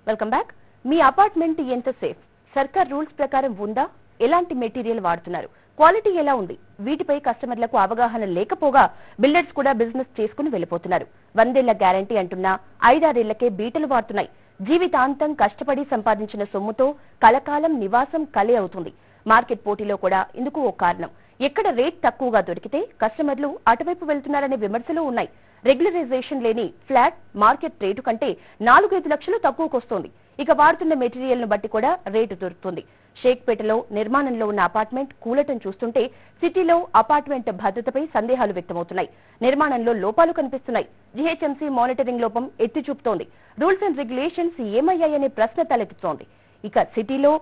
Welcome back. మీ apartment ఎంత safe? సర్కార్ రూల్స్ ప్రకారం ఉందా? ఎలాంటి మెటీరియల్ వాడుతున్నారు? క్వాలిటీ ఎలా ఉంది? వీటిపై కస్టమర్లకు అవగాహన లేకపోగా బిల్డర్స్ కూడా బిజినెస్ చేసుకుని వెళ్లిపోతున్నారు. 100 ఏళ్ల గ్యారంటీ అంటున్నా 5-6 ఏళ్లకే బీటలు వాడుతున్నాయి. జీవితాంతం కష్టపడి సంపాదించిన సొమ్ముతో కలకాలం నివాసం కలే అవుతుంది. మార్కెట్ పోటీలో కూడా ఇందుకు ఓ కారణం. ఎక్కడ రేట్ తక్కువగా దొరికితే కస్టమర్లు అటువైపు వెళ్తున్నారనే విమర్శలు ఉన్నాయి. రెగ్యులరైజేషన్ లేని ఫ్లాట్ మార్కెట్ రేటు కంటే 4-5 లక్షలు తక్కువకొస్తోంది. ఇక వాడుతున్న మెటీరియల్ ను బట్టి కూడా రేటు దొరుకుతుంది. షేక్పేటలో నిర్మాణంలో ఉన్న అపార్ట్మెంట్ కూలటం చూస్తుంటే సిటీలో అపార్ట్మెంట్ భద్రతపై సందేహాలు వ్యక్తమవుతున్నాయి. నిర్మాణంలో లోపాలు కనిపిస్తున్నాయి. జీహెచ్ఎంసీ మానిటరింగ్ లోపం ఎత్తి చూపుతోంది. రూల్స్ అండ్ రెగ్యులేషన్స్ ఏమయ్యాయనే ప్రశ్న తలెత్తుతోంది. ఇక సిటీలో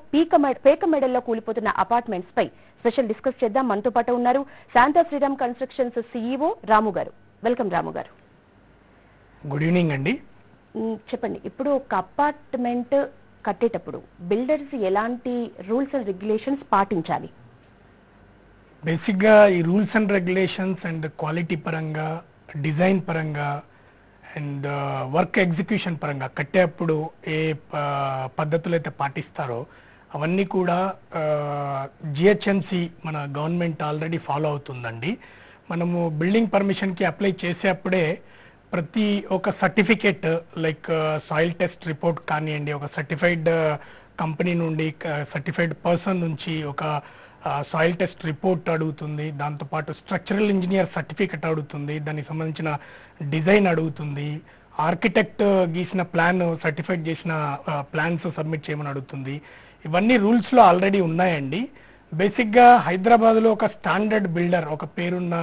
పేక మెడల్లో కూలిపోతున్న అపార్ట్మెంట్స్ పై స్పెషల్ డిస్కస్ చేద్దాం. మనతో పాటు ఉన్నారు శాంతా శ్రీరామ్ కన్స్ట్రక్షన్స్ CEO రాము గారు. వెల్కమ్ రాము గారు. గుడ్ ఈవినింగ్ అండి. చెప్పండి, ఇప్పుడు ఒక అపార్ట్మెంట్ కట్టేటప్పుడు బిల్డర్స్ ఎలాంటి రూల్స్ అండ్ రెగ్యులేషన్స్ పాటించాలి? బేసిక్ గా ఈ rules and regulations and quality పరంగా, డిజైన్ పరంగా అండ్ వర్క్ ఎగ్జిక్యూషన్ పరంగా కట్టేటప్పుడు ఏ పద్ధతులు అయితే పాటిస్తారో అవన్నీ కూడా జిహెచ్ఎంసి మన గవర్నమెంట్ ఆల్రెడీ ఫాలో అవుతుందండి. మనము బిల్డింగ్ పర్మిషన్కి అప్లై చేసేప్పుడే ప్రతి ఒక certificate like soil test report కానివ్వండి, ఒక సర్టిఫైడ్ కంపెనీ నుండి, సర్టిఫైడ్ పర్సన్ నుంచి ఒక సాయిల్ టెస్ట్ రిపోర్ట్ అడుగుతుంది. దాంతోపాటు స్ట్రక్చరల్ ఇంజనీర్ సర్టిఫికెట్ అడుగుతుంది. దానికి సంబంధించిన డిజైన్ అడుగుతుంది. ఆర్కిటెక్ట్ గీసిన ప్లాన్, సర్టిఫైడ్ చేసిన ప్లాన్స్ సబ్మిట్ చేయమని అడుగుతుంది. ఇవన్నీ రూల్స్లో ఆల్రెడీ ఉన్నాయండి. బేసిక్గా హైదరాబాద్లో ఒక స్టాండర్డ్ బిల్డర్, ఒక పేరున్న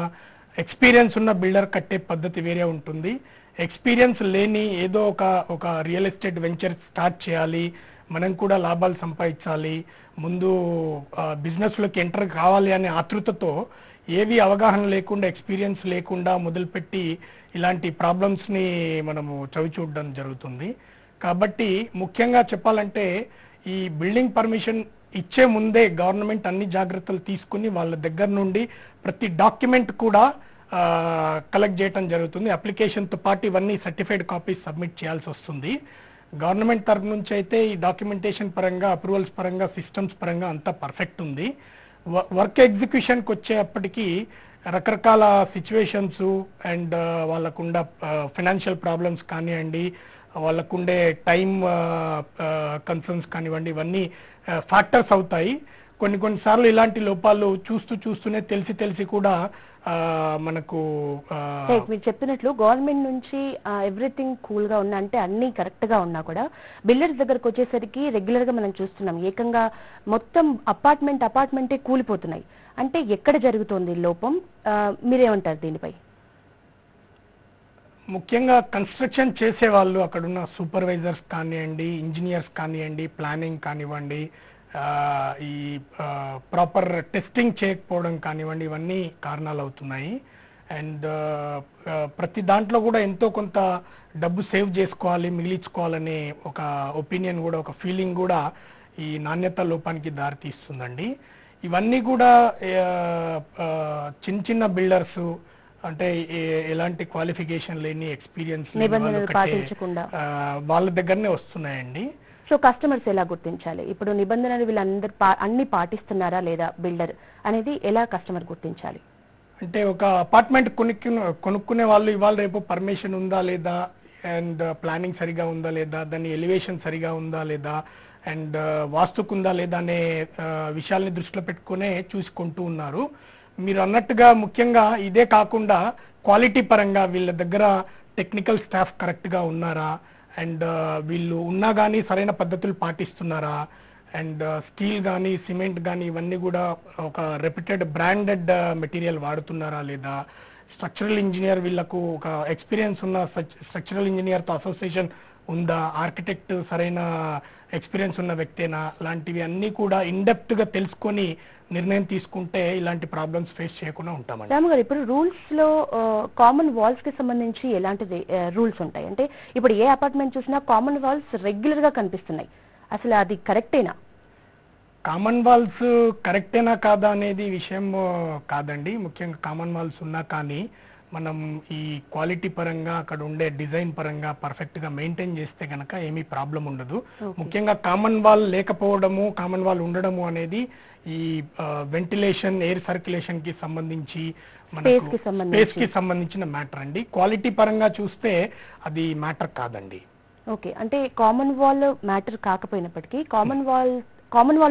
ఎక్స్పీరియన్స్ ఉన్న బిల్డర్ కట్టే పద్ధతి వేరే ఉంటుంది. ఎక్స్పీరియన్స్ లేని ఏదో ఒక రియల్ ఎస్టేట్ వెంచర్ స్టార్ట్ చేయాలి, మనం కూడా లాభాలు సంపాదించాలి, ముందు బిజినెస్లోకి ఎంటర్ కావాలి అనే ఆతృతతో ఏవి అవగాహన లేకుండా, ఎక్స్పీరియన్స్ లేకుండా మొదలుపెట్టి ఇలాంటి ప్రాబ్లమ్స్ని మనము చవి చూడడం జరుగుతుంది. కాబట్టి ముఖ్యంగా చెప్పాలంటే ఈ బిల్డింగ్ పర్మిషన్ ఇచ్చే ముందే గవర్నమెంట్ అన్ని జాగ్రత్తలు తీసుకుని వాళ్ళ దగ్గర నుండి ప్రతి డాక్యుమెంట్ కూడా కలెక్ట్ చేయడం జరుగుతుంది. అప్లికేషన్తో పాటు ఇవన్నీ సర్టిఫైడ్ కాపీస్ సబ్మిట్ చేయాల్సి వస్తుంది. గవర్నమెంట్ తరఫు నుంచి అయితే ఈ డాక్యుమెంటేషన్ పరంగా, అప్రూవల్స్ పరంగా, సిస్టమ్స్ పరంగా అంతా పర్ఫెక్ట్ ఉంది. వర్క్ ఎగ్జిక్యూషన్కి వచ్చేప్పటికీ రకరకాల సిచ్యువేషన్స్ అండ్ వాళ్ళకుండా ఫైనాన్షియల్ ప్రాబ్లమ్స్ కానివ్వండి, వాళ్ళకుండే టైం కన్సర్న్స్ కానివ్వండి, ఇవన్నీ ఫ్యాక్టర్స్ అవుతాయి. కొన్నిసార్లు ఇలాంటి లోపాలు చూస్తూనే తెలిసి కూడా మనకు మీరు చెప్పినట్లు గవర్నమెంట్ నుంచి ఎవ్రీథింగ్ కూల్ గా ఉన్నా, అంటే అన్ని కరెక్ట్ గా ఉన్నా కూడా బిల్డర్స్ దగ్గరకు వచ్చేసరికి రెగ్యులర్ గా మనం చూస్తున్నాం ఏకంగా మొత్తం అపార్ట్మెంటే కూలిపోతున్నాయి. అంటే ఎక్కడ జరుగుతోంది లోపం? మీరేమంటారు దీనిపై? ముఖ్యంగా కన్స్ట్రక్షన్ చేసే వాళ్ళు, అక్కడున్న సూపర్వైజర్స్ కానివ్వండి, ఇంజనీర్స్ కానివ్వండి, ప్లానింగ్ కానివ్వండి, ఈ ప్రాపర్ టెస్టింగ్ చేయకపోవడం కానివ్వండి, ఇవన్నీ కారణాలు అవుతున్నాయి. అండ్ ప్రతి దాంట్లో కూడా ఎంతో కొంత డబ్బు సేవ్ చేసుకోవాలి, మిగిలించుకోవాలనే ఒక ఒపీనియన్ కూడా, ఒక ఫీలింగ్ కూడా ఈ నాణ్యత లోపానికి దారితీస్తుందండి. ఇవన్నీ కూడా చిన్న బిల్డర్స్, అంటే ఎలాంటి క్వాలిఫికేషన్ లేని, ఎక్స్పీరియన్స్ వాళ్ళ దగ్గరనే వస్తున్నాయండి. సో కస్టమర్స్ ఎలా గుర్తించాలి? ఇప్పుడు నిబంధనలు వీళ్ళందరూ అన్ని పాటిస్తున్నారా లేదా బిల్డర్ అనేది ఎలా కస్టమర్ గుర్తించాలి? అంటే ఒక అపార్ట్మెంట్ కొనుక్కునే వాళ్ళు ఇవాళ రేపు పర్మిషన్ ఉందా లేదా, అండ్ ప్లానింగ్ సరిగా ఉందా లేదా, దాని ఎలివేషన్ సరిగా ఉందా లేదా, అండ్ వాస్తుకుందా లేదా అనే విషయాల్ని దృష్టిలో పెట్టుకునే చూసుకుంటూ ఉన్నారు. మీరు అన్నట్టుగా ముఖ్యంగా ఇదే కాకుండా క్వాలిటీ పరంగా వీళ్ళ దగ్గర టెక్నికల్ స్టాఫ్ కరెక్ట్గా ఉన్నారా, అండ్ వీళ్ళు ఉన్నా కానీ సరైన పద్ధతులు పాటిస్తున్నారా, అండ్ స్టీల్ కానీ సిమెంట్ కానీ ఇవన్నీ కూడా ఒక రెప్యూటెడ్ బ్రాండెడ్ మెటీరియల్ వాడుతున్నారా లేదా, స్ట్రక్చరల్ ఇంజనీర్ వీళ్ళకు ఒక ఎక్స్పీరియన్స్ ఉన్న స్ట్రక్చరల్ ఇంజనీర్తో అసోసియేషన్ ఉందా, ఆర్కిటెక్ట్ సరైన ఎక్స్పీరియన్స్ ఉన్న వ్యక్తేనా, లాంటివి అన్నీ కూడా ఇన్డెప్త్ గా తెలుసుకొని నిర్ణయం తీసుకుంటే ఇలాంటి ప్రాబ్లమ్స్ ఫేస్ చేయకుండా ఉంటామండి. రాము గారు, ఇప్పుడు రూల్స్ లో కామన్ వాల్స్ కి సంబంధించి ఎలాంటి రూల్స్ ఉంటాయి? అంటే ఇప్పుడు ఏ అపార్ట్మెంట్ చూసినా కామన్ వాల్స్ రెగ్యులర్ గా కనిపిస్తున్నాయి, అసలు అది కరెక్టేనా? కామన్ వాల్స్ కరెక్టేనా కాదా అనేది విషయం కాదండి. ముఖ్యంగా కామన్ వాల్స్ ఉన్నా కానీ మనం ఈ క్వాలిటీ పరంగా అక్కడ ఉండే డిజైన్ పరంగా పర్ఫెక్ట్ గా మెయింటైన్ చేస్తే గనక ఏమీ ప్రాబ్లం ఉండదు. Okay. ముఖ్యంగా కామన్ వాల్ లేకపోవడము, కామన్ వాల్ ఉండడము అనేది ఈ వెంటిలేషన్, ఎయిర్ సర్క్యులేషన్ కి సంబంధించి మనకు స్పేస్ కి సంబంధించిన మ్యాటర్ అండి. క్వాలిటీ పరంగా చూస్తే అది మ్యాటర్ కాదండి. ఓకే, అంటే కామన్ వాల్ మ్యాటర్ కాకపోయినప్పటికీ కామన్ వాల్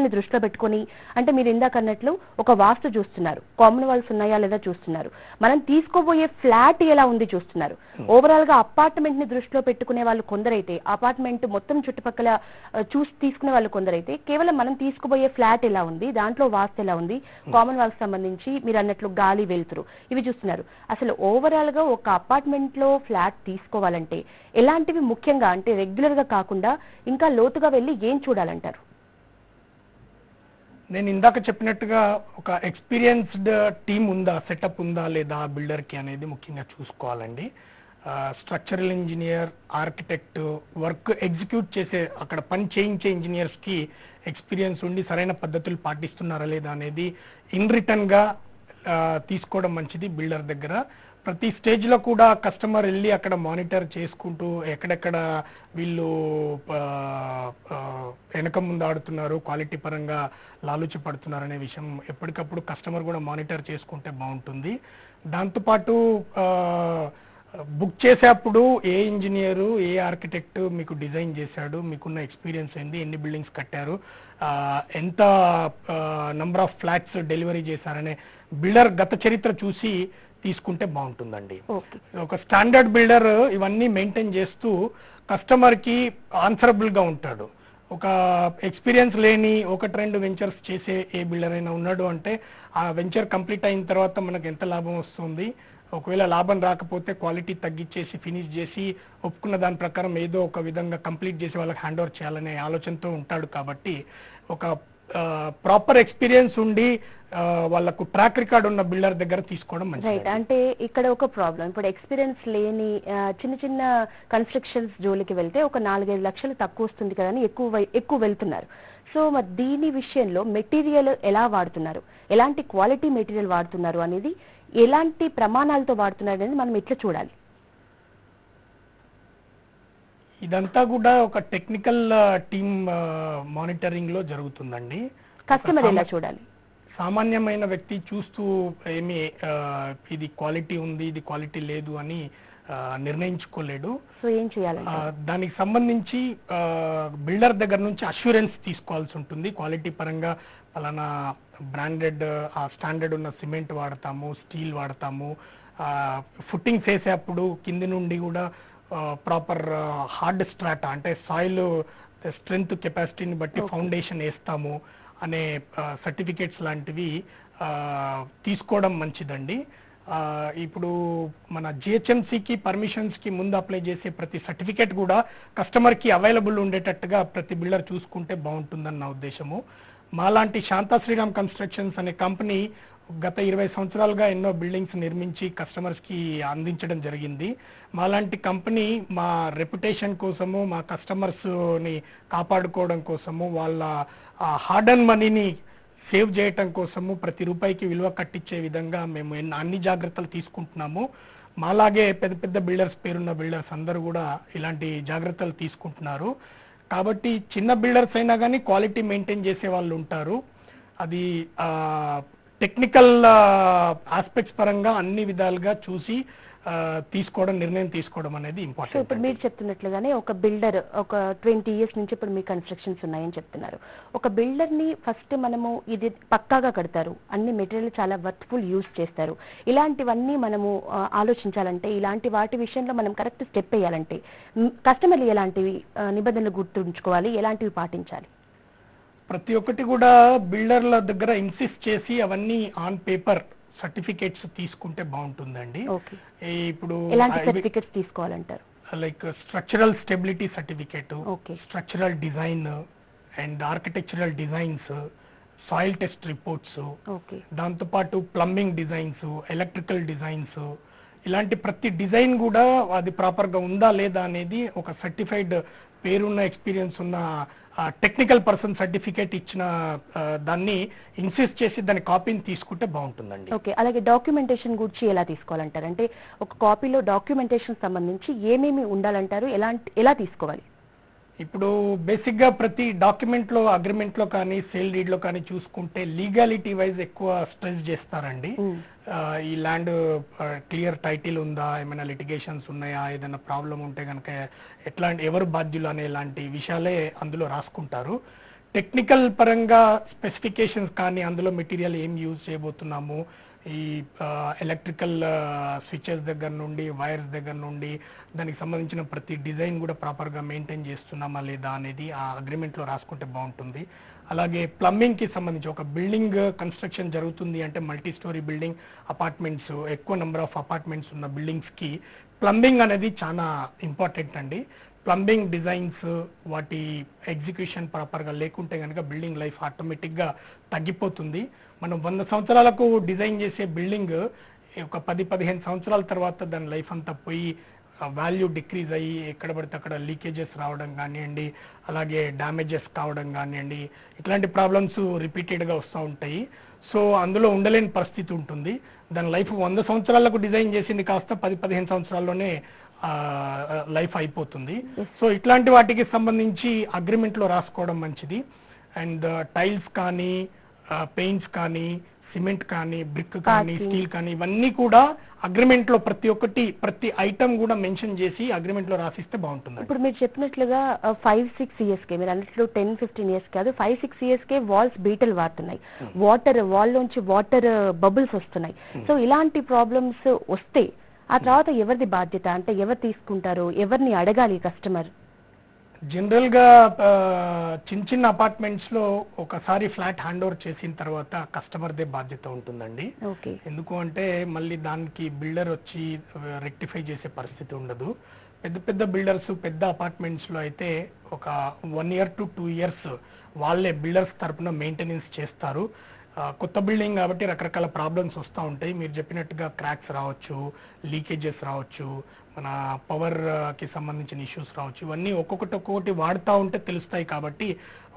ని దృష్టిలో పెట్టుకొని, అంటే మీరు ఇందాక అన్నట్లు ఒక వాస్తు చూస్తున్నారు, కామన్ వాల్స్ ఉన్నాయా లేదా చూస్తున్నారు, మనం తీసుకోబోయే ఫ్లాట్ ఎలా ఉంది చూస్తున్నారు. ఓవరాల్ గా అపార్ట్మెంట్ ని దృష్టిలో పెట్టుకునే వాళ్ళు కొందరైతే, అపార్ట్మెంట్ మొత్తం చుట్టుపక్కల చూసి తీసుకునే వాళ్ళు కొందరైతే, కేవలం మనం తీసుకోబోయే ఫ్లాట్ ఎలా ఉంది, దాంట్లో వాస్తు ఎలా ఉంది, కామన్ వాల్స్ సంబంధించి మీరు అన్నట్లు గాలి, వెలుతురు ఇవి చూస్తున్నారు. అసలు ఓవరాల్ గా ఒక అపార్ట్మెంట్ లో ఫ్లాట్ తీసుకోవాలంటే ఎలాంటివి ముఖ్యంగా, అంటే రెగ్యులర్ గా కాకుండా ఇంకా లోతుగా వెళ్ళి ఏం చూడాలంటారు? నేను ఇందాక చెప్పినట్టుగా ఒక ఎక్స్పీరియన్స్డ్ టీమ్ ఉందా, సెటప్ ఉందా లేదా బిల్డర్ కి అనేది ముఖ్యంగా చూసుకోవాలండి. Structural engineer, architect, work execute చేసే అక్కడ పని చేయించే ఇంజనీర్స్ కి ఎక్స్పీరియన్స్ ఉండి సరైన పద్ధతులు పాటిస్తున్నారా లేదా అనేది ఇన్ రిటర్న్ గా తీసుకోవడం మంచిది బిల్డర్ దగ్గర. ప్రతి స్టేజ్ లో కూడా కస్టమర్ వెళ్ళి అక్కడ మానిటర్ చేసుకుంటూ ఎక్కడెక్కడ వీళ్ళు వెనక ముందు ఆడుతున్నారు, క్వాలిటీ పరంగా లాలూచి పడుతున్నారు అనే విషయం ఎప్పటికప్పుడు కస్టమర్ కూడా మానిటర్ చేసుకుంటే బాగుంటుంది. దాంతోపాటు బుక్ చేసేప్పుడు ఏ ఇంజనీరు, ఏ ఆర్కిటెక్ట్ మీకు డిజైన్ చేశాడు, మీకున్న ఎక్స్పీరియన్స్ ఏంది, ఎన్ని బిల్డింగ్స్ కట్టారు, ఎంత నంబర్ ఆఫ్ ఫ్లాట్స్ డెలివరీ చేశారనే బిల్డర్ గత చరిత్ర చూసి తీసుకుంటే బాగుంటుందండి. ఒక స్టాండర్డ్ బిల్డర్ ఇవన్నీ మెయింటైన్ చేస్తూ కస్టమర్ కి ఆన్సరబుల్ గా ఉంటాడు. ఒక ఎక్స్పీరియన్స్ లేని ఒకటి రెండు వెంచర్స్ చేసే ఏ బిల్డర్ అయినా ఉన్నాడు అంటే ఆ వెంచర్ కంప్లీట్ అయిన తర్వాత మనకు ఎంత లాభం వస్తుంది, ఒకవేళ లాభం రాకపోతే క్వాలిటీ తగ్గించేసి ఫినిష్ చేసి ఒప్పుకున్న దాని ప్రకారం ఏదో ఒక విధంగా కంప్లీట్ చేసి వాళ్ళకి హ్యాండ్ ఓవర్ చేయాలనే ఆలోచనతో ఉంటాడు. కాబట్టి ఒక ప్రాపర్ ఎక్స్పీరియన్స్ ఉండి వాళ్ళకు ట్రాక్ రికార్డ్ ఉన్న బిల్డర్ దగ్గర తీసుకోవడం మంచిది. అంటే ఇక్కడ ఒక ప్రాబ్లం, ఇప్పుడు ఎక్స్పీరియన్స్ లేని చిన్న చిన్న కన్స్ట్రక్షన్స్ జోలికి వెళ్తే ఒక 4-5 లక్షలు తక్కువ వస్తుంది కదా అని ఎక్కువ వెళ్తున్నారు. సో మరి దీని విషయంలో మెటీరియల్ ఎలా వాడుతున్నారు, ఎలాంటి క్వాలిటీ మెటీరియల్ వాడుతున్నారు అనేది, ఎలాంటి ప్రమాణాలతో వాడుతున్నారు అనేది మనం ఎట్లా చూడాలి? ఇదంతా కూడా ఒక టెక్నికల్ టీమ్ మానిటరింగ్ లో జరుగుతుందండి. కస్టమర్ ఎలా చూడాలి? సామాన్యమైన వ్యక్తి చూస్తూ ఏమి ఇది క్వాలిటీ ఉంది, ఇది క్వాలిటీ లేదు అని నిర్ణయించుకోలేడు. సో ఏం చేయాలి? దానికి సంబంధించి బిల్డర్ దగ్గర నుంచి అష్యూరెన్స్ తీసుకోవాల్సి ఉంటుంది. క్వాలిటీ పరంగా పలానా బ్రాండెడ్ స్టాండర్డ్ ఉన్న సిమెంట్ వాడతాము, స్టీల్ వాడతాము, ఫుట్టింగ్స్ వేసేటప్పుడు కింది నుండి కూడా ప్రాపర్ హార్డ్ స్ట్రాటా అంటే సాయిల్ స్ట్రెంగ్త్ కెపాసిటీని బట్టి ఫౌండేషన్ వేస్తాము అనే సర్టిఫికేట్స్ లాంటివి తీసుకోవడం మంచిదండి. ఇప్పుడు మన జిహెచ్ఎంసీకి పర్మిషన్స్ కి ముందు అప్లై చేసే ప్రతి సర్టిఫికేట్ కూడా కస్టమర్ కి అవైలబుల్ ఉండేటట్టుగా ప్రతి బిల్డర్ చూసుకుంటే బాగుంటుందని నా ఉద్దేశము. మాలాంటి శాంతా శ్రీరామ్ కన్స్ట్రక్షన్స్ అనే కంపెనీ గత 20 సంవత్సరాలుగా ఎన్నో బిల్డింగ్స్ నిర్మించి కస్టమర్స్ కి అందించడం జరిగింది. మాలాంటి కంపెనీ మా రెప్యుటేషన్ కోసము, మా కస్టమర్స్ ని కాపాడుకోవడం కోసము, వాళ్ళ హార్డ్ అండ్ మనీని సేవ్ చేయటం కోసము ప్రతి రూపాయికి విలువ కట్టించే విధంగా మేము అన్ని జాగ్రత్తలు తీసుకుంటున్నాము. మాలాగే పెద్ద పెద్ద బిల్డర్స్ పేరున్న బిల్డర్స్ అందరూ కూడా ఇలాంటి జాగ్రత్తలు తీసుకుంటున్నారు. కాబట్టి చిన్న బిల్డర్స్ అయినా కానీ క్వాలిటీ మెయింటైన్ చేసే వాళ్ళు ఉంటారు. అది టెక్నికల్ ఆస్పెక్ట్స్ పరంగా అన్ని విధాలుగా చూసి నిర్ణయం తీసుకోవడం అనేది ఇంపార్టెంట్. ఇప్పుడు మీరు చెప్తున్నట్లుగానే ఒక బిల్డర్ ఒక 20 years నుంచి ఇప్పుడు మీ కన్స్ట్రక్షన్స్ ఉన్నాయని చెప్తున్నారు. ఒక బిల్డర్ ని ఫస్ట్ మనము ఇది పక్కాగా కడతారు, అన్ని మెటీరియల్ చాలా వర్త్ఫుల్ యూజ్ చేస్తారు, ఇలాంటివన్నీ మనము ఆలోచించాలంటే, ఇలాంటి వాటి విషయంలో మనం కరెక్ట్ స్టెప్ వేయాలంటే కస్టమర్లు ఎలాంటివి నిబంధనలు గుర్తుంచుకోవాలి, ఎలాంటివి పాటించాలి? ప్రతి ఒక్కటి కూడా బిల్డర్ల దగ్గర ఇన్సిస్ట్ చేసి అవన్నీ ఆన్ పేపర్ సర్టిఫికేట్స్ తీసుకుంటే బాగుంటుందండి. ఇప్పుడు ఎలాంటి సర్టిఫికేట్స్ తీసుకోవాలంటారు? Like structural stability certificate, structural design and architectural designs, soil test reports, దాంతో పాటు ప్లంబింగ్ డిజైన్స్, ఎలక్ట్రికల్ డిజైన్స్, ఇలాంటి ప్రతి డిజైన్ కూడా అది ప్రాపర్ గా ఉందా లేదా అనేది ఒక సర్టిఫైడ్ పేరున్న ఎక్స్పీరియన్స్ ఉన్న టెక్నికల్ పర్సన్ సర్టిఫికేట్ ఇచ్చిన దాన్ని ఇన్సిస్ట్ చేసి దాని కాపీని తీసుకుంటే బాగుంటుందండి. ఓకే, అలాగే డాక్యుమెంటేషన్ గురించి ఎలా తీసుకోవాలంటారు? అంటే ఒక కాపీలో డాక్యుమెంటేషన్ సంబంధించి ఏమేమి ఉండాలంటారు, ఎలా తీసుకోవాలి? ఇప్పుడు బేసిక్ గా ప్రతి డాక్యుమెంట్ లో అగ్రిమెంట్ లో కానీ సేల్ డీడ్ లో కానీ చూసుకుంటే లీగాలిటీ వైజ్ ఎక్కువ స్ట్రెస్ చేస్తారండి. ఈ ల్యాండ్ క్లియర్ టైటిల్ ఉందా, ఏమైనా లిటిగేషన్స్ ఉన్నాయా, ఏదైనా ప్రాబ్లం ఉంటే కనుక ఎట్లాంటి ఎవరు బాధ్యులు అనే ఇలాంటి విషయాలే అందులో రాసుకుంటారు. టెక్నికల్ పరంగా స్పెసిఫికేషన్స్ కానీ అందులో మెటీరియల్ ఏం యూజ్ చేయబోతున్నాము, ఈ ఎలక్ట్రికల్ స్విచెస్ దగ్గర నుండి వైర్స్ దగ్గర నుండి దానికి సంబంధించిన ప్రతి డిజైన్ కూడా ప్రాపర్గా మెయింటైన్ చేస్తున్నామా లేదా అనేది ఆ అగ్రిమెంట్లో రాసుకుంటే బాగుంటుంది. అలాగే ప్లంబింగ్ కి సంబంధించి ఒక బిల్డింగ్ కన్స్ట్రక్షన్ జరుగుతుంది అంటే మల్టీ స్టోరీ బిల్డింగ్, అపార్ట్మెంట్స్, ఎక్కువ నెంబర్ ఆఫ్ అపార్ట్మెంట్స్ ఉన్న బిల్డింగ్స్ కి ప్లంబింగ్ అనేది చాలా ఇంపార్టెంట్ అండి. ప్లంబింగ్ డిజైన్స్ వాటి ఎగ్జిక్యూషన్ ప్రాపర్గా లేకుంటే కనుక బిల్డింగ్ లైఫ్ ఆటోమేటిక్గా తగ్గిపోతుంది. మనం 100 సంవత్సరాలకు డిజైన్ చేసే బిల్డింగ్ ఒక 10-15 సంవత్సరాల తర్వాత దాని లైఫ్ అంతా పోయి వాల్యూ డిక్రీజ్ అయ్యి ఎక్కడ పడితే అక్కడ లీకేజెస్ రావడం కానివ్వండి, అలాగే డ్యామేజెస్ కావడం కానివ్వండి, ఇట్లాంటి ప్రాబ్లమ్స్ రిపీటెడ్గా వస్తూ ఉంటాయి. సో అందులో ఉండలేని పరిస్థితి ఉంటుంది. దాని లైఫ్ 100 సంవత్సరాలకు డిజైన్ చేసింది కాస్త 10-15 సంవత్సరాల్లోనే లైఫ్ అయిపోతుంది. సో ఇట్లాంటి వాటికి సంబంధించి అగ్రిమెంట్ లో రాసుకోవడం మంచిది. అండ్ టైల్స్ కానీ, పెయింట్స్ కానీ, సిమెంట్ కానీ, బ్రిక్ కానీ, స్టీల్ కానీ, ఇవన్నీ కూడా అగ్రిమెంట్ లో ప్రతి ఐటమ్ కూడా మెన్షన్ చేసి అగ్రిమెంట్ లో రాసిస్తే బాగుంటుంది. ఇప్పుడు మీరు చెప్పినట్లుగా 5-6 ఇయర్స్కే, మీరు అన్నట్లు 10-15 ఇయర్స్ కాదు, 5-6 ఇయర్స్కే వాల్స్ బీటలు వాడుతున్నాయి, వాల్ లోంచి వాటర్ బబుల్స్ వస్తున్నాయి. సో ఇలాంటి ప్రాబ్లమ్స్ వస్తే ఆ తర్వాత ఎవరిది బాధ్యత? అంటే ఎవరు తీసుకుంటారు, ఎవరిని అడగాలి కస్టమర్? జనరల్ గా చిన్న అపార్ట్మెంట్స్ లో ఒకసారి ఫ్లాట్ హ్యాండ్ ఓవర్ చేసిన తర్వాత కస్టమర్దే బాధ్యత ఉంటుందండి. ఎందుకు అంటే మళ్ళీ దానికి బిల్డర్ వచ్చి రెక్టిఫై చేసే పరిస్థితి ఉండదు. పెద్ద బిల్డర్స్ పెద్ద అపార్ట్మెంట్స్ లో అయితే ఒక 1 year to 2 years వాళ్ళే బిల్డర్స్ తరపున మెయింటెనెన్స్ చేస్తారు. కొత్త బిల్డింగ్ కాబట్టి రకరకాల ప్రాబ్లమ్స్ వస్తూ ఉంటాయి. మీరు చెప్పినట్టుగా క్రాక్స్ రావచ్చు, లీకేజెస్ రావచ్చు, మన పవర్ కి సంబంధించిన ఇష్యూస్ రావచ్చు. ఇవన్నీ ఒక్కొక్కటి వాడుతూ ఉంటే తెలుస్తాయి. కాబట్టి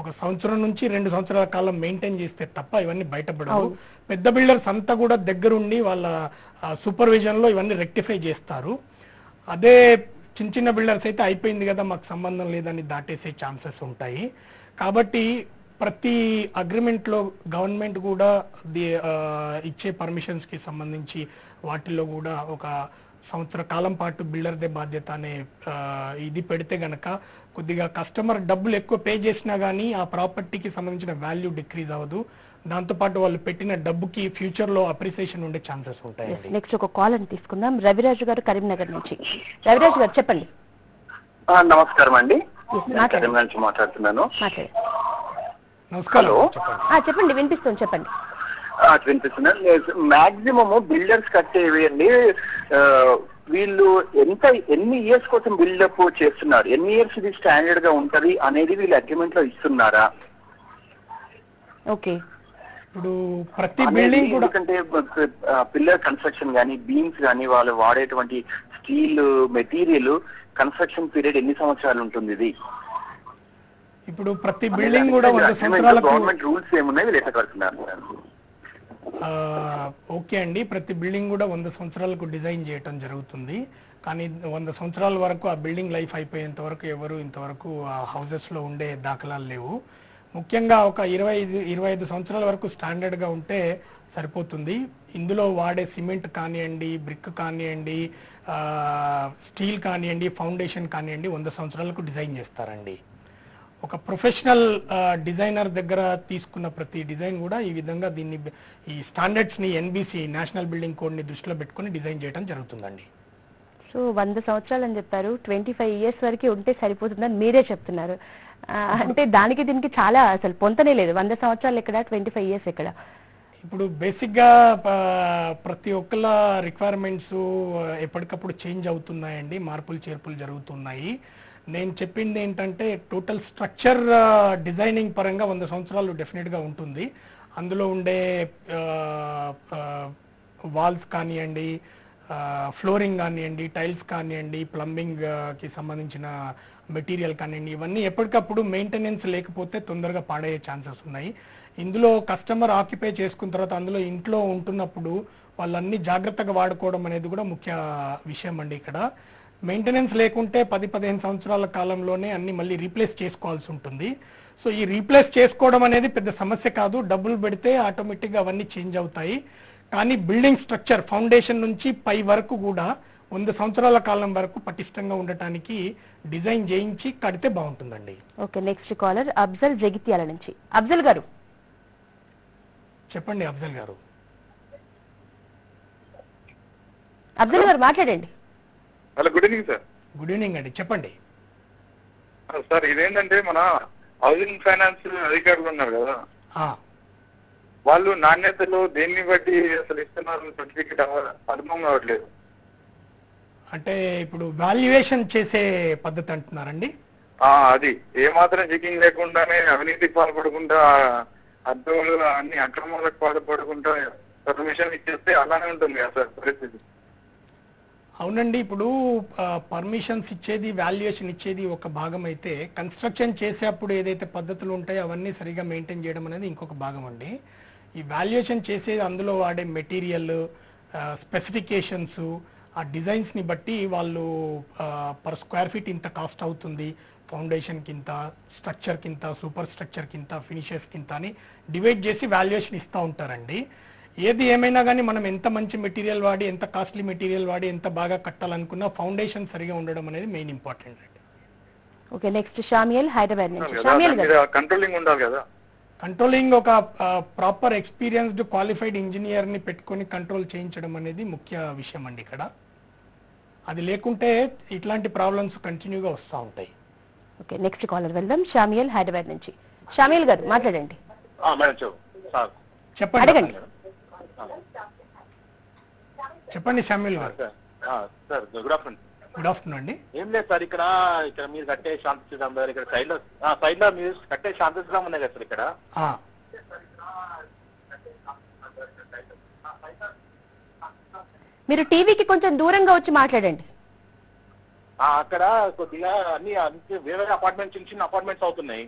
1 సంవత్సరం నుంచి 2 సంవత్సరాల కాలం మెయింటైన్ చేస్తే తప్ప ఇవన్నీ బయటపడవు. పెద్ద బిల్డర్స్ అంతా కూడా దగ్గరుండి వాళ్ళ సూపర్విజన్ లో ఇవన్నీ రెక్టిఫై చేస్తారు. అదే చిన్న బిల్డర్స్ అయితే అయిపోయింది కదా మాకు సంబంధం లేదని దాటేసే ఛాన్సెస్ ఉంటాయి. కాబట్టి ప్రతి అగ్రిమెంట్ లో గవర్నమెంట్ కూడా ఇచ్చే పర్మిషన్స్ కి సంబంధించి వాటిల్లో కూడా ఒక సంవత్సర కాలం పాటు బిల్డర్దే బాధ్యత అనే ఇది పెడితే గనక కొద్దిగా కస్టమర్ డబ్బులు ఎక్కువ పే చేసినా గానీ ఆ ప్రాపర్టీకి సంబంధించిన వాల్యూ డిక్రీజ్ అవ్వదు. దాంతో పాటు వాళ్ళు పెట్టిన డబ్బుకి ఫ్యూచర్ లో అప్రిసియేషన్ ఉండే ఛాన్సెస్ ఉంటాయి. నెక్స్ట్ ఒక కాల్ అని తీసుకుందాం. రవిరాజు గారు కరీంనగర్ నుంచి. రవిరాజు గారు చెప్పండి. నమస్కారం అండి, కరీంనగర్ నుంచి మాట్లాడుతున్నాను. నమస్కారం, చెప్పండి. వినిపిస్తుంది, చెప్పండి. వినిపిస్తున్నాను. మాక్సిమం బిల్డర్స్ కట్టేవి అండి, వీళ్ళు ఎన్ని ఇయర్స్ కోసం బిల్డప్ చేస్తున్నారు, ఎన్ని ఇయర్స్ ఇది స్టాండర్డ్ గా ఉంటది అనేది వీళ్ళు అగ్రిమెంట్ లో ఇస్తున్నారా? ఓకే, ఇప్పుడు ప్రతి బిల్డింగ్ కూడా, ఎందుకంటే పిల్లర్ కన్స్ట్రక్షన్ గానీ, బీమ్స్ గానీ, వాళ్ళు వాడేటువంటి స్టీల్ మెటీరియల్ కన్స్ట్రక్షన్ పీరియడ్ ఎన్ని సంవత్సరాలు ఉంటుంది ఇది? ఇప్పుడు ప్రతి బిల్డింగ్ కూడా 100 సంవత్సరాలకు గవర్నమెంట్ రూల్స్ ఏమున్నాయి వీళ్ళు ఎట్లా కడుతున్నారు? ఓకే అండి, ప్రతి బిల్డింగ్ కూడా 100 సంవత్సరాలకు డిజైన్ చేయటం జరుగుతుంది. కానీ 100 సంవత్సరాల వరకు ఆ బిల్డింగ్ లైఫ్ అయిపోయేంత వరకు ఎవరు ఇంతవరకు ఆ హౌసెస్ లో ఉండే దాఖలాలు లేవు. ముఖ్యంగా ఒక 25 సంవత్సరాల వరకు స్టాండర్డ్ గా ఉంటే సరిపోతుంది. ఇందులో వాడే సిమెంట్ కానివ్వండి, బ్రిక్ కానివ్వండి, స్టీల్ కానివ్వండి, ఫౌండేషన్ కానివ్వండి 100 సంవత్సరాలకు డిజైన్ చేస్తారండి. ఒక ప్రొఫెషనల్ డిజైనర్ దగ్గర తీసుకున్న ప్రతి డిజైన్ కూడా ఈ విధంగా ఈ స్టాండర్డ్స్ ని NBC నేషనల్ బిల్డింగ్ కోడ్ ని దృష్టిలో పెట్టుకుని డిజైన్ చేయడం జరుగుతుందండి. సో 100 సంవత్సరాలు అని చెప్పారు, 25 years వరకు ఉంటే సరిపోతుందని మీరే చెప్తున్నారు. అంటే దానికి దీనికి చాలా అసలు పొంతనే లేదు. 100 సంవత్సరాలు ఎక్కడ, 25 years ఎక్కడ? ఇప్పుడు బేసిక్ గా ప్రతి ఒక్కళ్ళ రిక్వైర్మెంట్స్ ఎప్పటికప్పుడు చేంజ్ అవుతున్నాయండి, మార్పులు చేర్పులు జరుగుతున్నాయి. నేను చెప్పింది ఏంటంటే టోటల్ స్ట్రక్చర్ డిజైనింగ్ పరంగా 100 సంవత్సరాలు డెఫినెట్ గా ఉంటుంది. అందులో ఉండే వాల్స్ కానివ్వండి, ఫ్లోరింగ్ కానివ్వండి, టైల్స్ కానివ్వండి, ప్లంబింగ్ కి సంబంధించిన మెటీరియల్ కానివ్వండి, ఇవన్నీ ఎప్పటికప్పుడు మెయింటెనెన్స్ లేకపోతే తొందరగా పాడయ్యే ఛాన్సెస్ ఉన్నాయి. ఇందులో కస్టమర్ ఆక్యుపై చేసుకున్న తర్వాత అందులో ఇంట్లో ఉంటున్నప్పుడు వాళ్ళన్ని జాగ్రత్తగా వాడుకోవడం అనేది కూడా ముఖ్య విషయం అండి. ఇక్కడ మెయింటెనెన్స్ లేకుంటే 10-15 సంవత్సరాల కాలంలోనే అన్ని మళ్ళీ రీప్లేస్ చేసుకోవాల్సి ఉంటుంది. సో ఈ రీప్లేస్ చేసుకోవడం అనేది పెద్ద సమస్య కాదు, డబ్బులు పెడితే ఆటోమేటిక్గా అవన్నీ చేంజ్ అవుతాయి. కానీ బిల్డింగ్ స్ట్రక్చర్ ఫౌండేషన్ నుంచి పై వరకు కూడా 100 సంవత్సరాల కాలం వరకు పటిష్టంగా ఉండటానికి డిజైన్ చేయించి కడితే బాగుంటుందండి. Okay, next caller Afzal Jagtial నుంచి. అఫ్జల్ గారు చెప్పండి. అఫ్జల్ గారు మాట్లాడండి. Hello, good evening sir. Good evening అండి, చెప్పండి. సార్ ఇదేంటంటే మన హౌసింగ్ ఫైనాన్స్ అధికారులు ఉన్నారు కదా, వాళ్ళు నాణ్యతలో దేన్ని బట్టి అసలు ఇస్తున్నారు సర్టిఫికేట్ అర్థం కావట్లేదు. అంటే ఇప్పుడు వాల్యుయేషన్ చేసే పద్ధతి అంటున్నారండి? అది ఏమాత్రం చెకింగ్ లేకుండానే అవినీతికి పాల్పడకుండా అర్థాలు అన్ని అక్రమాలకు పాల్పడకుండా పర్మిషన్ ఇచ్చేస్తే అలానే ఉంటుంది కదా సార్ పరిస్థితి. అవునండి, ఇప్పుడు పర్మిషన్స్ ఇచ్చేది, వాల్యుయేషన్ ఇచ్చేది ఒక భాగం అయితే, కన్స్ట్రక్షన్ చేసేప్పుడు ఏదైతే పద్ధతులు ఉంటాయో అవన్నీ సరిగా మెయింటైన్ చేయడం అనేది ఇంకొక భాగం అండి. ఈ వాల్యుయేషన్ చేసేది అందులో వాడే మెటీరియల్, స్పెసిఫికేషన్స్, ఆ డిజైన్స్ ని బట్టి వాళ్ళు పర్ స్క్వేర్ ఫీట్ ఇంత కాస్ట్ అవుతుంది, ఫౌండేషన్ కింద, స్ట్రక్చర్ కింద, సూపర్ స్ట్రక్చర్ కింద, ఫినిషెస్ కింద అని డివైడ్ చేసి వాల్యుయేషన్ ఇస్తూ ఉంటారండి. ఏది ఏమైనా కానీ మనం ఎంత మంచి మెటీరియల్ వాడి, ఎంత కాస్ట్లీ మెటీరియల్ వాడి, ఎంత బాగా కట్టాలనుకున్నా ఫౌండేషన్ సరిగా ఉండడం అనేది మెయిన్ ఇంపార్టెంట్ అండి. ఓకే, నెక్స్ట్ షామియల్ హైదరాబాద్ నుంచి. షామియల్ గారు, కంట్రోలింగ్ ఉండాలి కదా. కంట్రోలింగ్ ఒక ప్రాపర్ ఎక్స్పీరియన్స్డ్ క్వాలిఫైడ్ ఇంజనీర్ ని పెట్టుకొని కంట్రోల్ చేయించడం అనేది ముఖ్య విషయం అండి ఇక్కడ. అది లేకుంటే ఇట్లాంటి ప్రాబ్లమ్స్ కంటిన్యూగా వస్తూ ఉంటాయి. ఓకే, నెక్స్ట్ కాలర్ వెళ్దాం. షామియల్ హైదరాబాద్ నుంచి. షామియల్ గారు మాట్లాడండి. చెప్పండి. అడగండి. చెప్పండి షామిల్ గారు. Sir good afternoon. Good afternoon అండి. ఏం లేదు సార్, ఇక్కడ మీరు కట్టే శాంతిశ్రామ్ దగ్గర ఇక్కడ సైడ్ లో మీరు కట్టే శాంతిశ్రామ్ ఉన్నాయి కదా సార్ ఇక్కడ. మీరు టీవీకి కొంచెం దూరంగా వచ్చి మాట్లాడండి. అక్కడ కొద్దిగా అన్ని వేరే అపార్ట్మెంట్స్, చిన్న చిన్న అపార్ట్మెంట్స్ అవుతున్నాయి.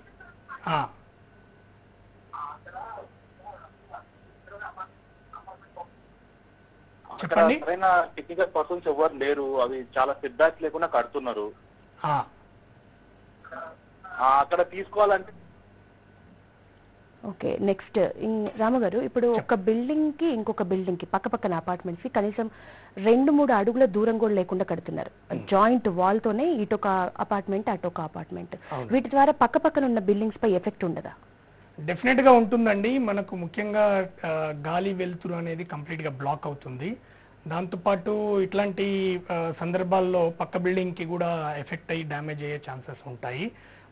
చెప్పండి. సరైన టెక్నికల్ పర్సన్స్ ఎవరు లేరు, అవి చాలా ఫీడ్బ్యాక్ లేకుండా కడుతున్నారు. అక్కడ తీసుకోవాలంటే. ఓకే, నెక్స్ట్ రాము గారు, ఇప్పుడు ఒక బిల్డింగ్ కి ఇంకొక బిల్డింగ్ కి పక్క పక్కన అపార్ట్మెంట్స్ కి కనీసం 2-3 అడుగుల దూరం కూడా లేకుండా కడుతున్నారు. జాయింట్ వాల్ తోనే ఇటొక అపార్ట్మెంట్ అటొక అపార్ట్మెంట్. వీటి ద్వారా పక్క పక్కన ఉన్న బిల్డింగ్స్ పై ఎఫెక్ట్ ఉండదా? డెఫినెట్ గా ఉంటుందండి. మనకు ముఖ్యంగా గాలి వెలుతురు అనేది కంప్లీట్ గా బ్లాక్ అవుతుంది. దాంతోపాటు ఇట్లాంటి సందర్భాల్లో పక్క బిల్డింగ్ కి కూడా ఎఫెక్ట్ అయ్యి డ్యామేజ్ అయ్యే ఛాన్సెస్ ఉంటాయి.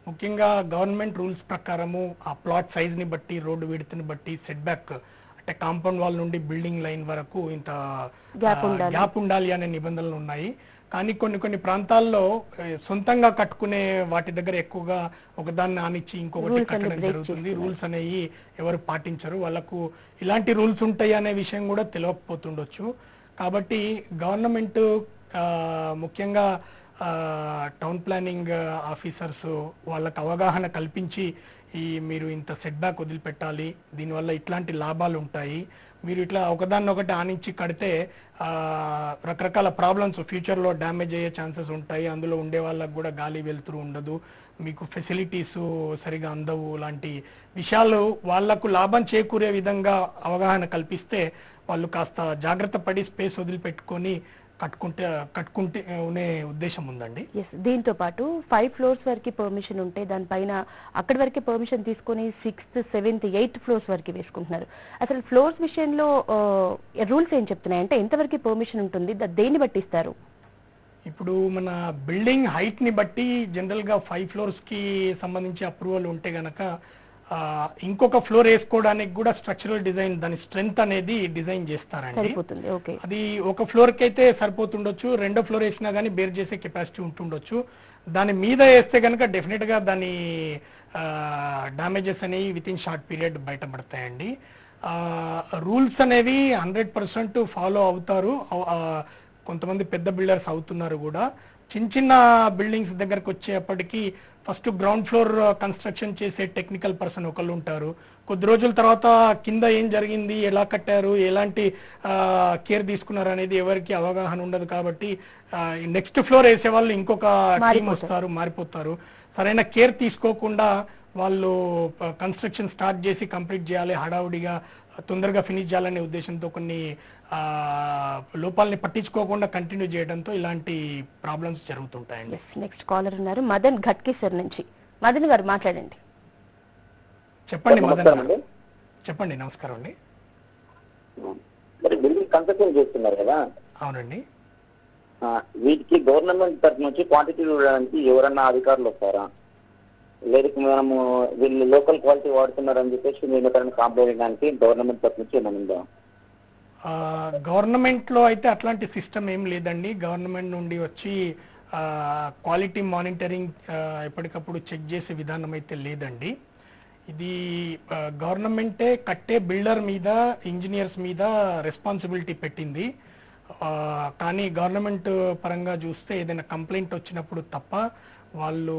ముఖ్యంగా గవర్నమెంట్ రూల్స్ ప్రకారము ఆ ప్లాట్ సైజ్ ని బట్టి, రోడ్డు విడ్త్ ని బట్టి, సెట్ బ్యాక్ అంటే కాంపౌండ్ వాల్ నుండి బిల్డింగ్ లైన్ వరకు ఇంత గ్యాప్ ఉండాలి అనే నిబంధనలు ఉన్నాయి. కానీ కొన్ని ప్రాంతాల్లో సొంతంగా కట్టుకునే వాటి దగ్గర ఎక్కువగా ఒకదాన్ని ఆనిచ్చి ఇంకొకటి కట్టడం జరుగుతుంది. రూల్స్ అనేవి ఎవరు పాటించరు, వాళ్ళకు ఇలాంటి రూల్స్ ఉంటాయి అనే విషయం కూడా తెలియకపోతుండొచ్చు. కాబట్టి గవర్నమెంట్ ముఖ్యంగా టౌన్ ప్లానింగ్ ఆఫీసర్స్ వాళ్ళకు అవగాహన కల్పించి మీరు ఇంత సెట్ బ్యాక్ వదిలిపెట్టాలి, దీనివల్ల ఇట్లాంటి లాభాలు ఉంటాయి, మీరు ఇట్లా ఒకదాన్నొకటి ఆనించి కడితే రకరకాల ప్రాబ్లమ్స్ ఫ్యూచర్లో డ్యామేజ్ అయ్యే ఛాన్సెస్ ఉంటాయి, అందులో ఉండే వాళ్ళకు కూడా గాలి వెలుతురు ఉండదు, మీకు ఫెసిలిటీస్ సరిగా అందవు, లాంటి విషయాలు వాళ్లకు లాభం చేకూరే విధంగా అవగాహన కల్పిస్తే వాళ్ళు కాస్త జాగ్రత్త పడి స్పేస్ వదిలిపెట్టుకొని కట్టుకుంటే ఉనే ఉద్దేశం ఉందండి. దీంతో పాటు 5 floors వరకు పర్మిషన్ ఉంటే దానిపైన అక్కడి వరకే పర్మిషన్ తీసుకొని 6th, 7th, 8th floors వరకు వేసుకుంటున్నారు. అసలు ఫ్లోర్స్ విషయంలో రూల్స్ ఏం చెప్తున్నాయి అంటే ఎంతవరకు పర్మిషన్ ఉంటుంది, దేన్ని బట్టి ఇస్తారు? ఇప్పుడు మన బిల్డింగ్ హైట్ ని బట్టి జనరల్ గా 5 floors కి సంబంధించి అప్రూవల్ ఉంటే గనక ఇంకొక ఫ్లోర్ వేసుకోవడానికి కూడా స్ట్రక్చరల్ డిజైన్ దాని స్ట్రెంగ్త్ అనేది డిజైన్ చేస్తారండి. అది ఒక ఫ్లోర్ కి అయితే సరిపోతుండొచ్చు, రెండో ఫ్లోర్ వేసినా కానీ బేర్ చేసే కెపాసిటీ ఉంటుండొచ్చు. దాని మీద వేస్తే కనుక డెఫినెట్ గా దాని డ్యామేజెస్ అనేవి విత్ ఇన్ షార్ట్ పీరియడ్ బయటపడతాయండి. రూల్స్ అనేవి 100% ఫాలో అవుతారు, కొంతమంది పెద్ద బిల్డర్స్ అవుతున్నారు కూడా. చిన్న చిన్న బిల్డింగ్స్ దగ్గరకు వచ్చేప్పటికి ఫస్ట్ గ్రౌండ్ ఫ్లోర్ కన్స్ట్రక్షన్ చేసే టెక్నికల్ పర్సన్ ఒకళ్ళు ఉంటారు. కొద్ది రోజుల తర్వాత కింద ఏం జరిగింది, ఎలా కట్టారు, ఎలాంటి కేర్ తీసుకున్నారు అనేది ఎవరికి అవగాహన ఉండదు. కాబట్టి నెక్స్ట్ ఫ్లోర్ వేసే వాళ్ళు ఇంకొక టీం వస్తారు, మారిపోతారు. సరైన కేర్ తీసుకోకుండా వాళ్ళు కన్స్ట్రక్షన్ స్టార్ట్ చేసి కంప్లీట్ చేయాలి, హడావుడిగా తొందరగా ఫినిష్ చేయాలనే ఉద్దేశంతో కొన్ని లోపాలని పట్టించుకోకుండా కంటిన్యూ చేయడంతో ఇలాంటి ప్రాబ్లమ్స్ జరుగుతుంటాయండి. నెక్స్ట్ కాలర్ ఉన్నారు, మదన్ ఘట్కేసర్ నుంచి. మదన్ గారు మాట్లాడండి. చెప్పండి మదన్ గారు. చెప్పండి. నమస్కారం అండి. మరి బిల్డింగ్ కన్స్ట్రక్షన్ చేస్తున్నారు కదా? అవునండి. వీటికి గవర్నమెంట్ తరఫు నుంచి క్వాంటిటీ ఇవ్వడానికి ఎవరన్నా అధికారులు వస్తారా, లేదు మనము వీళ్ళు లోకల్ క్వాలిటీ వాడుతున్నారని చెప్పేసి మేము ఎక్కడైనా కంప్లైంట్ చేయడానికి గవర్నమెంట్ తరఫు నుంచి ఏమైనా ఉందా? గవర్నమెంట్ లో అయితే అట్లాంటి సిస్టమ్ ఏం లేదండి. గవర్నమెంట్ నుండి వచ్చి క్వాలిటీ మానిటరింగ్ ఎప్పటికప్పుడు చెక్ చేసే విధానం అయితే లేదండి. ఇది గవర్నమెంటే కట్టే బిల్డర్ మీద, ఇంజనీర్స్ మీద రెస్పాన్సిబిలిటీ పెట్టింది. కానీ గవర్నమెంట్ పరంగా చూస్తే ఏదైనా కంప్లైంట్ వచ్చినప్పుడు తప్ప వాళ్ళు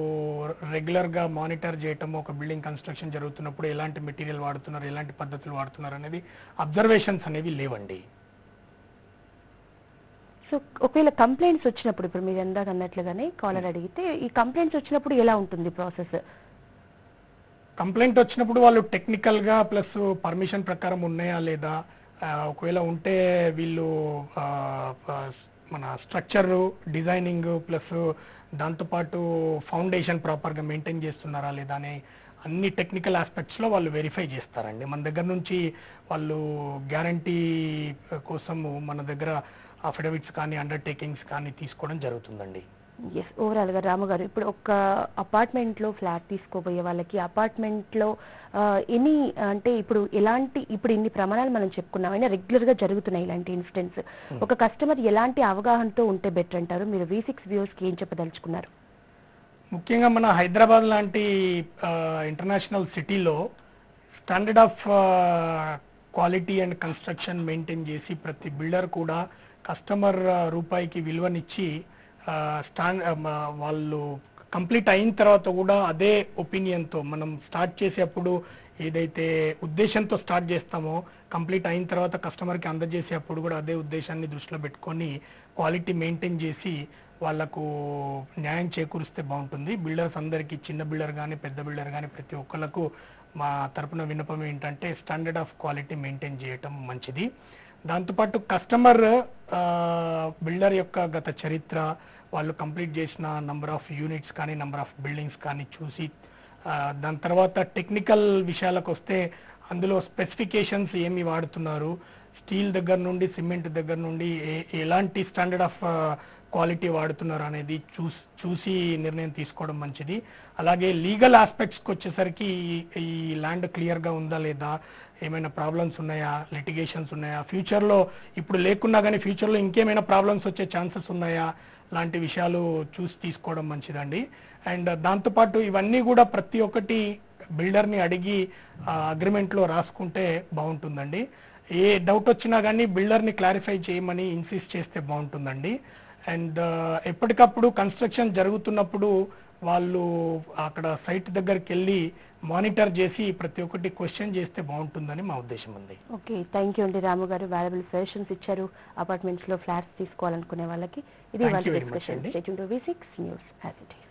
రెగ్యులర్ గా మానిటర్ చేయటం, ఒక బిల్డింగ్ కన్స్ట్రక్షన్ జరుగుతున్నప్పుడు ఎలాంటి మెటీరియల్ వాడుతున్నారు, ఎలాంటి పద్ధతులు వాడుతున్నారు అనేది అబ్జర్వేషన్స్ అనేవి లేవండి. సో ఒకవేళ కంప్లైంట్స్ వచ్చినప్పుడు, ఇప్పుడు మీరు ఎందాక అన్నట్లుగానే కాలర్ అడిగితే, ఈ కంప్లైంట్స్ వచ్చినప్పుడు ఎలా ఉంటుంది ప్రాసెస్? కంప్లైంట్ వచ్చినప్పుడు వాళ్ళు టెక్నికల్ గా ప్లస్ పర్మిషన్ ప్రకారం ఉన్నాయా లేదా, ఒకవేళ ఉంటే వీళ్ళు మన స్ట్రక్చర్ డిజైనింగ్ ప్లస్ దాంతోపాటు ఫౌండేషన్ ప్రాపర్గా మెయింటైన్ చేస్తున్నారా లేదా అనే అన్ని టెక్నికల్ ఆస్పెక్ట్స్ లో వాళ్ళు వెరిఫై చేస్తారండి. మన దగ్గర నుంచి వాళ్ళు గ్యారంటీ కోసం మన దగ్గర అఫిడవిట్స్ కానీ అండర్టేకింగ్స్ కానీ తీసుకోవడం జరుగుతుందండి. ఎస్, ఓవరాల్ గా రాము గారు, ఇప్పుడు ఒక అపార్ట్మెంట్ లో ఫ్లాట్ తీసుకోబోయే వాళ్ళకి అపార్ట్మెంట్ లో ఎన్ని అంటే ఇప్పుడు ఇన్ని ప్రమాణాలు మనం చెప్పుకున్నాం, అయినా రెగ్యులర్ గా జరుగుతున్నాయి ఇలాంటి ఇన్సిడెంట్స్. ఒక కస్టమర్ ఎలాంటి అవగాహనతో ఉంటే బెటర్ అంటారు? మీరు V6 వ్యూస్ కి ఏం చెప్పదలుచుకున్నారు? ముఖ్యంగా మన హైదరాబాద్ లాంటి ఇంటర్నేషనల్ సిటీలో standard of quality and construction maintain చేసి ప్రతి బిల్డర్ కూడా కస్టమర్ రూపాయికి విలువనిచ్చి వాళ్ళు కంప్లీట్ అయిన తర్వాత కూడా అదే ఒపీనియన్తో మనం స్టార్ట్ చేసేప్పుడు ఏదైతే ఉద్దేశంతో స్టార్ట్ చేస్తామో కంప్లీట్ అయిన తర్వాత కస్టమర్కి అందజేసేప్పుడు కూడా అదే ఉద్దేశాన్ని దృష్టిలో పెట్టుకొని క్వాలిటీ మెయింటైన్ చేసి వాళ్లకు న్యాయం చేకూరిస్తే బాగుంటుంది. బిల్డర్స్ అందరికీ, చిన్న బిల్డర్ కానీ పెద్ద బిల్డర్ కానీ ప్రతి ఒక్కళ్ళకు మా తరపున విన్నపం ఏంటంటే స్టాండర్డ్ ఆఫ్ క్వాలిటీ మెయింటైన్ చేయటం మంచిది. దాంతోపాటు కస్టమర్ బిల్డర్ యొక్క గత చరిత్ర, వాళ్ళు కంప్లీట్ చేసిన నంబర్ ఆఫ్ యూనిట్స్ కానీ నంబర్ ఆఫ్ బిల్డింగ్స్ కానీ చూసి దాని తర్వాత టెక్నికల్ విషయాలకు వస్తే అందులో స్పెసిఫికేషన్స్ ఏమి వాడుతున్నారు, స్టీల్ దగ్గర నుండి సిమెంట్ దగ్గర నుండి ఎలాంటి స్టాండర్డ్ ఆఫ్ క్వాలిటీ వాడుతున్నారు అనేది చూసి నిర్ణయం తీసుకోవడం మంచిది. అలాగే లీగల్ ఆస్పెక్ట్స్కి వచ్చేసరికి ఈ ల్యాండ్ క్లియర్గా ఉందా లేదా, ఏమైనా ప్రాబ్లమ్స్ ఉన్నాయా, లిటిగేషన్స్ ఉన్నాయా, ఫ్యూచర్లో ఇప్పుడు లేకున్నా కానీ ఫ్యూచర్లో ఇంకేమైనా ప్రాబ్లమ్స్ వచ్చే ఛాన్సెస్ ఉన్నాయా, లాంటి విషయాలు చూసి తీసుకోవడం మంచిదండి. అండ్ దాంతోపాటు ఇవన్నీ కూడా ప్రతి ఒక్కటి బిల్డర్ని అడిగి అగ్రిమెంట్లో రాసుకుంటే బాగుంటుందండి. ఏ డౌట్ వచ్చినా కానీ బిల్డర్ని క్లారిఫై చేయమని ఇన్సిస్ట్ చేస్తే బాగుంటుందండి. అండ్ ఎప్పటికప్పుడు కన్స్ట్రక్షన్ జరుగుతున్నప్పుడు వాళ్ళు అక్కడ సైట్ దగ్గరికి వెళ్ళి మానిటర్ చేసి ప్రతి ఒక్కటి క్వశ్చన్ చేస్తే బాగుంటుందని మా ఉద్దేశం ఉంది. ఓకే, థ్యాంక్ యూ అండి రాము గారు. వాల్యుబుల్ సజెషన్స్ ఇచ్చారు అపార్ట్మెంట్స్ లో ఫ్లాట్స్ తీసుకోవాలనుకునే వాళ్ళకి. ఇది వాళ్ళ discussion. Stay tuned to V6 news as it is.